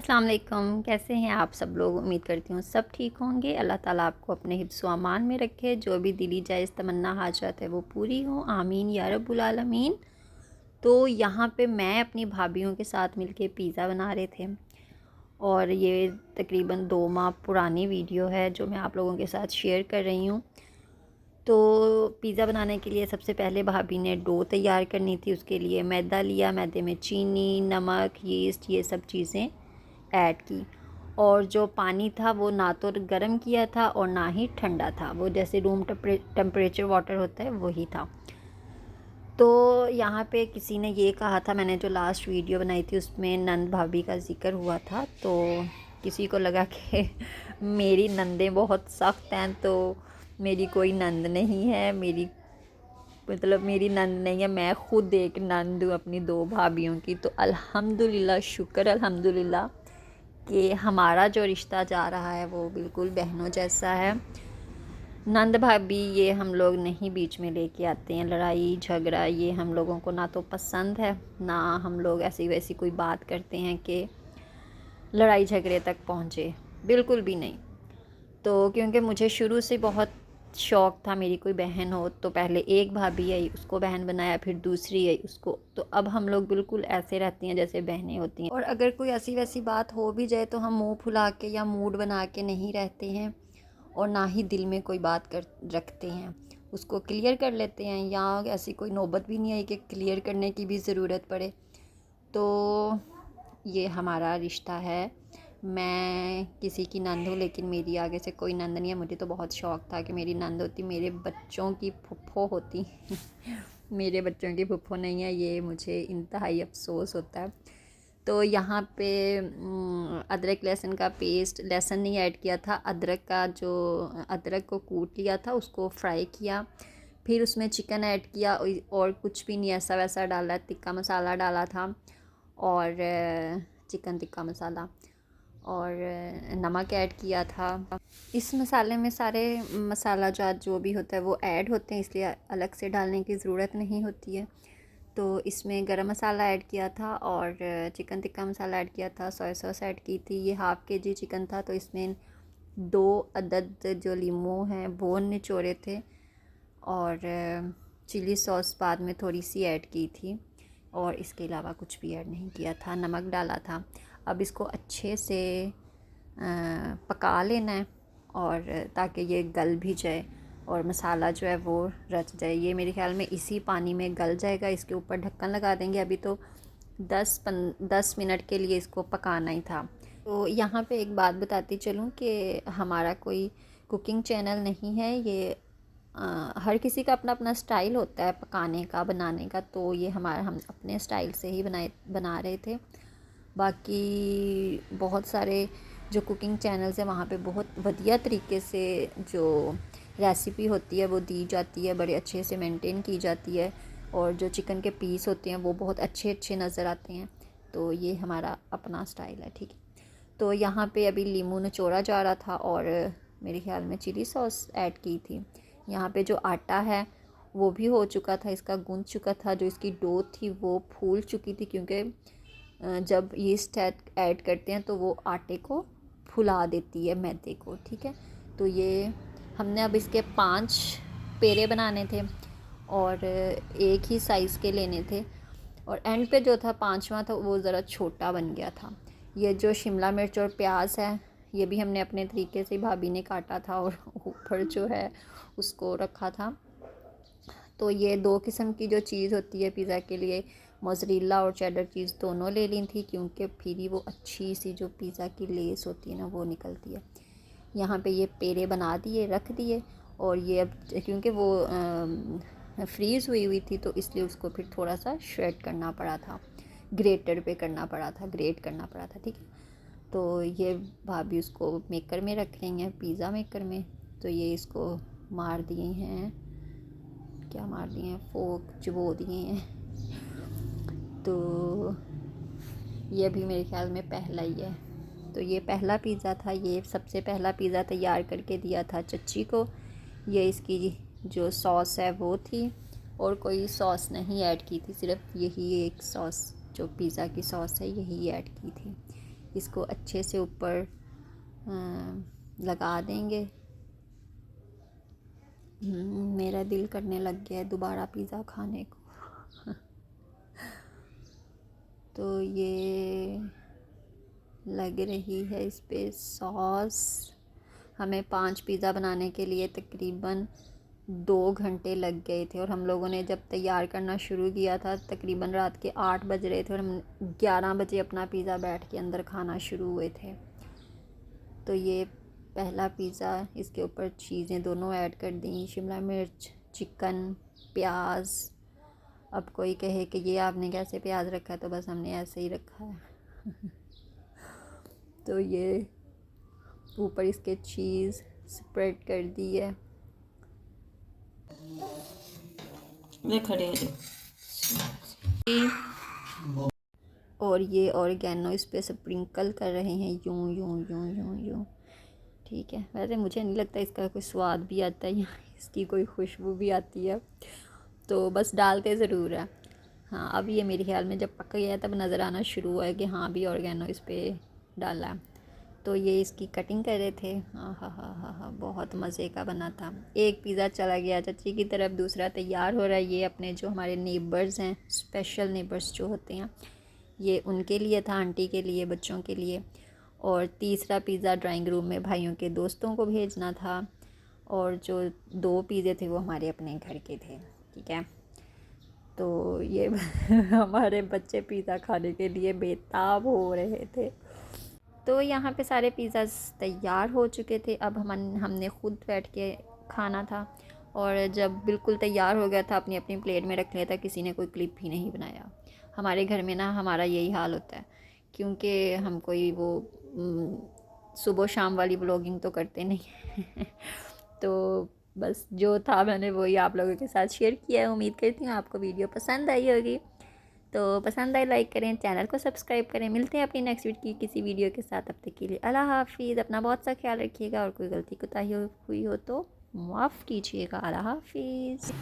अस्सलाम वालेकुम। कैसे हैं आप सब लोग? उम्मीद करती हूँ सब ठीक होंगे। अल्लाह ताला आपको अपने हिफ्ज़ व अमान में रखे। जो भी दिली जायज़ तमन्ना हाजत है वो पूरी हो, आमीन या रब्बुल आलमीन। तो यहाँ पे मैं अपनी भाभीयों के साथ मिलके पिज़्ज़ा बना रहे थे और ये तकरीबन 2 माह पुरानी वीडियो है जो मैं आप लोगों के साथ शेयर कर रही हूँ। तो पिज़्ज़ा बनाने के लिए सबसे पहले भाभी ने डो तैयार करनी थी। उसके लिए मैदा लिया, मैदे में चीनी, नमक, यीस्ट ये सब चीज़ें ऐड की और जो पानी था वो ना तो गर्म किया था और ना ही ठंडा था, वो जैसे रूम टेम्परेचर वाटर होता है वही था। तो यहाँ पे किसी ने ये कहा था, मैंने जो लास्ट वीडियो बनाई थी उसमें नंद भाभी का ज़िक्र हुआ था, तो किसी को लगा कि मेरी नंदें बहुत सख्त हैं, तो मेरी कोई नंद नहीं है, मेरी नंद नहीं है, मैं ख़ुद एक नंद हूँ अपनी 2 भाभीयों की। तो अल्हम्दुलिल्लाह, शुक्र अल्हम्दुलिल्लाह कि हमारा जो रिश्ता जा रहा है वो बिल्कुल बहनों जैसा है। नंद भाभी ये हम लोग नहीं बीच में लेके आते हैं, लड़ाई झगड़ा ये हम लोगों को ना तो पसंद है, ना हम लोग ऐसी वैसी कोई बात करते हैं कि लड़ाई झगड़े तक पहुँचे, बिल्कुल भी नहीं। तो क्योंकि मुझे शुरू से बहुत शौक़ था मेरी कोई बहन हो, तो पहले एक भाभी आई उसको बहन बनाया, फिर दूसरी आई उसको, तो अब हम लोग बिल्कुल ऐसे रहती हैं जैसे बहनें होती हैं। और अगर कोई ऐसी वैसी बात हो भी जाए तो हम मुंह फुला के या मूड बना के नहीं रहते हैं और ना ही दिल में कोई बात कर रखते हैं, उसको क्लियर कर लेते हैं। या ऐसी कोई नौबत भी नहीं आई कि क्लियर करने की भी ज़रूरत पड़े। तो ये हमारा रिश्ता है। मैं किसी की नंद हूँ लेकिन मेरी आगे से कोई नंद नहीं है। मुझे तो बहुत शौक़ था कि मेरी नंद होती, मेरे बच्चों की फुफ्फो होती मेरे बच्चों की फुफ्फो नहीं है, ये मुझे इंतहाई अफसोस होता है। तो यहाँ पे अदरक लहसुन का पेस्ट, लहसुन नहीं ऐड किया था, अदरक को कूट लिया था, उसको फ्राई किया, फिर उसमें चिकन ऐड किया और कुछ भी नहीं ऐसा वैसा डाला, टिक्का मसाला डाला था और चिकन टिक्का मसाला और नमक ऐड किया था। इस मसाले में सारे मसाला जात जो भी होता है वो ऐड होते हैं, इसलिए अलग से डालने की ज़रूरत नहीं होती है। तो इसमें गरम मसाला ऐड किया था और चिकन टिक्का मसाला ऐड किया था, सोया सॉस ऐड की थी। ये हाफ़ kg चिकन था, तो इसमें 2 अदद जो लीमू हैं वो निचोड़े थे और चिली सॉस बाद में थोड़ी सी ऐड की थी और इसके अलावा कुछ भी ऐड नहीं किया था, नमक डाला था। अब इसको अच्छे से पका लेना है और ताकि ये गल भी जाए और मसाला जो है वो रच जाए। ये मेरे ख़्याल में इसी पानी में गल जाएगा। इसके ऊपर ढक्कन लगा देंगे। अभी तो 10 मिनट के लिए इसको पकाना ही था। तो यहाँ पे एक बात बताती चलूँ कि हमारा कोई कुकिंग चैनल नहीं है, ये हर किसी का अपना अपना स्टाइल होता है पकाने का, बनाने का। तो ये हम अपने स्टाइल से ही बना रहे थे। बाकी बहुत सारे जो कुकिंग चैनल्स हैं वहाँ पे बहुत बढ़िया तरीके से जो रेसिपी होती है वो दी जाती है, बड़े अच्छे से मेंटेन की जाती है और जो चिकन के पीस होते हैं वो बहुत अच्छे अच्छे नज़र आते हैं। तो ये हमारा अपना स्टाइल है, ठीक है। तो यहाँ पे अभी लीमू निचोड़ा जा रहा था और मेरे ख्याल में चिली सॉस ऐड की थी। यहाँ पे जो आटा है वो भी हो चुका था, इसका गूंद चुका था, जो इसकी डो थी वो फूल चुकी थी, क्योंकि जब यीस्ट ऐड करते हैं तो वो आटे को फुला देती है, मैदे को, ठीक है। तो ये हमने अब इसके 5 पेड़े बनाने थे और एक ही साइज़ के लेने थे और एंड पे जो था 5वां था वो ज़रा छोटा बन गया था। ये जो शिमला मिर्च और प्याज है ये भी हमने अपने तरीके से भाभी ने काटा था और ऊपर जो है उसको रखा था। तो ये 2 किस्म की जो चीज़ होती है पिज़्ज़ा के लिए, मोज़रेला और चेडर चीज़ दोनों ले ली थी, क्योंकि फिर ही वो अच्छी सी जो पिज़्ज़ा की लेस होती है ना वो निकलती है। यहाँ पे ये पेड़े बना दिए, रख दिए और ये अब क्योंकि वो फ्रीज़ हुई थी तो इसलिए उसको फिर थोड़ा सा श्रेड करना पड़ा था, ग्रेट करना पड़ा था, ठीक है। तो ये भाभी उसको मेकर में रख रही हैं, पिज़्ज़ा मेकर में। तो ये इसको मार दिए हैं, क्या मार दिए हैं, फोक चबो दिए हैं। तो ये भी मेरे ख्याल में पहला ही है। तो ये पहला पिज़्ज़ा था, ये सबसे पहला पिज़्ज़ा तैयार करके दिया था चच्ची को। ये इसकी जो सॉस है वो थी और कोई सॉस नहीं ऐड की थी, सिर्फ यही एक सॉस जो पिज़्ज़ा की सॉस है यही ऐड की थी। इसको अच्छे से ऊपर लगा देंगे। मेरा दिल करने लग गया है दोबारा पिज़्ज़ा खाने को। तो ये लग रही है इस पे सॉस। हमें 5 पिज़्ज़ा बनाने के लिए तकरीबन 2 घंटे लग गए थे, और हम लोगों ने जब तैयार करना शुरू किया था तकरीबन रात के 8 बज रहे थे, और हम 11 बजे अपना पिज़्ज़ा बैठ के अंदर खाना शुरू हुए थे। तो ये पहला पिज़्ज़ा, इसके ऊपर चीज़ें दोनों ऐड कर दी, शिमला मिर्च, चिकन, प्याज। अब कोई कहे कि ये आपने कैसे प्याज रखा है, तो बस हमने ऐसे ही रखा है। तो ये ऊपर इसके चीज़ स्प्रेड कर दी है। खड़े हो जाओ। और ये ऑर्गेनो इस पे स्प्रिंकल कर रहे हैं, यूं यूं यूं यूं यूं। ठीक है, वैसे मुझे नहीं लगता इसका कोई स्वाद भी आता है या इसकी कोई खुशबू भी आती है, तो बस डालते ज़रूर है। हाँ, अब ये मेरे ख्याल में जब पक गया तब नज़र आना शुरू हुआ है कि हाँ अभी ऑर्गेनो इस पर डाला है। तो ये इसकी कटिंग कर रहे थे। हाँ हाँ हाँ हाँ हाँ, बहुत मज़े का बना था। एक पिज़्ज़ा चला गया चाची की तरफ, दूसरा तैयार हो रहा है। ये अपने जो हमारे नेबर्स हैं, स्पेशल नेबर्स जो होते हैं, ये उनके लिए था, आंटी के लिए, बच्चों के लिए। और तीसरा पिज़्ज़ा ड्राइंग रूम में भाइयों के दोस्तों को भेजना था, और जो 2 पिज़्ज़े थे वो हमारे अपने घर के थे। ठीक है, तो ये हमारे बच्चे पिज़्ज़ा खाने के लिए बेताब हो रहे थे। तो यहाँ पे सारे पिज़्ज़ाज़ तैयार हो चुके थे। अब हमने ख़ुद बैठ के खाना था, और जब बिल्कुल तैयार हो गया था अपनी अपनी प्लेट में रख लिया था, किसी ने कोई क्लिप ही नहीं बनाया। हमारे घर में ना हमारा यही हाल होता है, क्योंकि हम कोई वो सुबह शाम वाली ब्लॉगिंग तो करते नहीं। तो बस जो था मैंने वही आप लोगों के साथ शेयर किया है। उम्मीद करती हूँ आपको वीडियो पसंद आई होगी। तो पसंद आए लाइक करें, चैनल को सब्सक्राइब करें। मिलते हैं अपनी नेक्स्ट वीक की किसी वीडियो के साथ। तब तक के लिए अल्लाह हाफिज़। अपना बहुत सा ख्याल रखिएगा, और कोई गलती कोताही हुई हो तो माफ़ कीजिएगा। अल्लाह हाफिज़।